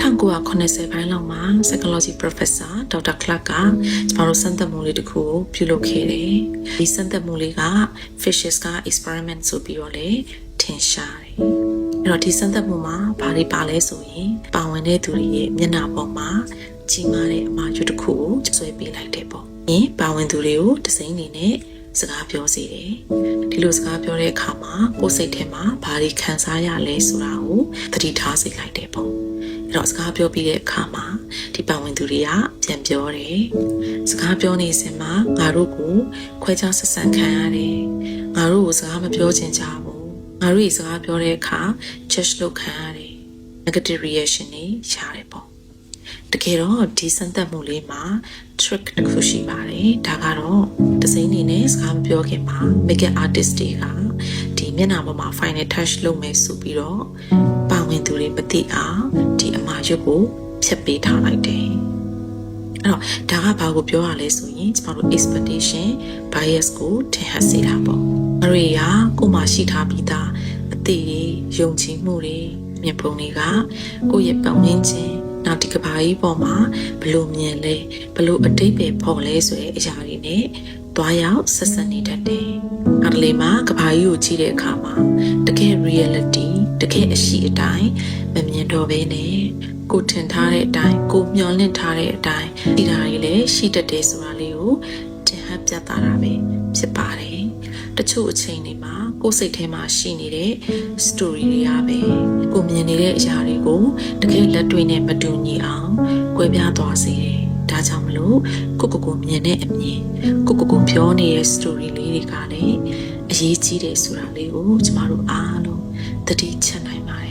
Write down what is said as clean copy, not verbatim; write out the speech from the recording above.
1980ပိုင်းလောက်မှာ psychology professor Dr. Clark ကကျမတို့စမ်းသပ်မှုလေးတစ်ခုကိုပြုလုပ်ခဲ့တယ်။ဒီစမ်းသပ်မှုလေးက Fisher's က experiment ဆိုပြီးတော့လေထင်ရှားတယ်။အဲ့တော့ဒီစမ်းသပ်မှုမှာဘာတွေပါလဲဆိုရင်ပါဝင်တဲ့သူတွေရဲ့မျက်နှာပေါ်မှာကြီးမားတဲ့အမှားတစ်ခုကိုဆွဲပေးလိုက်တယ်ပေါ့။ပါဝင်သူတွေကိုတစိမ့်နေနဲ့စကားပြောစေတယ်ဒီလိုစကားပြောတဲ့အခါမှာကိုယ်စိတ်ထဲမှာဘာတွေခံစားရလဲဆိုတာကိုသတိထားစေလိုက်တယ်ပေါ့အဲ့တော့စကားပြောပြီးတဲ့အခါမှာဒီပါဝင်သူတွေကပြန်ပြောတယ်စကားပြောနေစဉ်မှာငါတို့ကိုခွဲခြားဆက်ဆံခံရတယ်ငါတို့ကိုစကားမပြောချင်ကြဘူးငါတို့ရဲ့စကားပြောတဲ့အခါ judge လုပ်ခံရတယ် negative reaction တွေရတယ်ပေါ့တကယ်တော့ဒီစမ်းသပ်မှုလေးမှာ trick တစ်ခုရှိပါတယ်ဒါကတော့ဒဇိန်းနေနဲ့စကားမပြောခင်မှာ makeup artist တွေကဒီမျက်နှာပေါ်မှာ final touch လုပ်မယ်ဆိုပြီးတော့ပါဝင်သူတွေမသိအောင်ဒီအမှားရုပ်ကိုဖြတ်ပေးထားလိုက်တယ်အဲ့တော့ဒါကဘာကိုပြောရလဲဆိုရင်ကျမတို့ expectation bias ကိုထင်ဟပ်စေတာပေါ့အရေကကိုယ်မှာရှိထားပြီးသားအသိတွေယုံကြည်မှုတွေမြင်ပုံတွေကကိုယ့်ရဲ့ပတ်ဝန်းကျင်နောက်ဒီကဘာကြီးပေါ်မှာဘလို့မြင်လဲဘလို့အတိတ်ပဲပေါ်လဲဆိုတဲ့အရာတွေနဲ့တွားရောက်ဆက်ဆက်နေတတ်တယ်။အဲ့ဒီလေးမှာကဘာကြီးကိုကြည့်တဲ့အခါမှာတကယ် reality တကယ်အရှိအတိုင်းမမြင်တော့ဘဲနဲ့ကိုထင်ထားတဲ့အတိုင်းကိုမျှော်လင့်ထားတဲ့အတိုင်းဒီဓာတ်တွေလည်းရှိတတ်တယ်ဆိုတာလေးကိုတင်ဟပ်ပြသတာပဲဖြစ်ပါတယ်။တချို့အချိန်တွေမှာကိုယ်စိတ်ထဲမှာရှိနေတဲ့ story တွေကပဲကိုမြင်နေတဲ့အရာတွေကိုတကယ်လက်တွေ့နဲ့မတူညီအောင်ကွဲပြားသွားစေတယ်။ဒါကြောင့်မလို့ကိုမြင်တဲ့အမြင်ကိုပြောနေတဲ့ story လေးတွေကလည်းအရေးကြီးတယ်ဆိုတာလေးကိုကျမတို့အားလုံးသတိချက်နိုင်ပါတယ်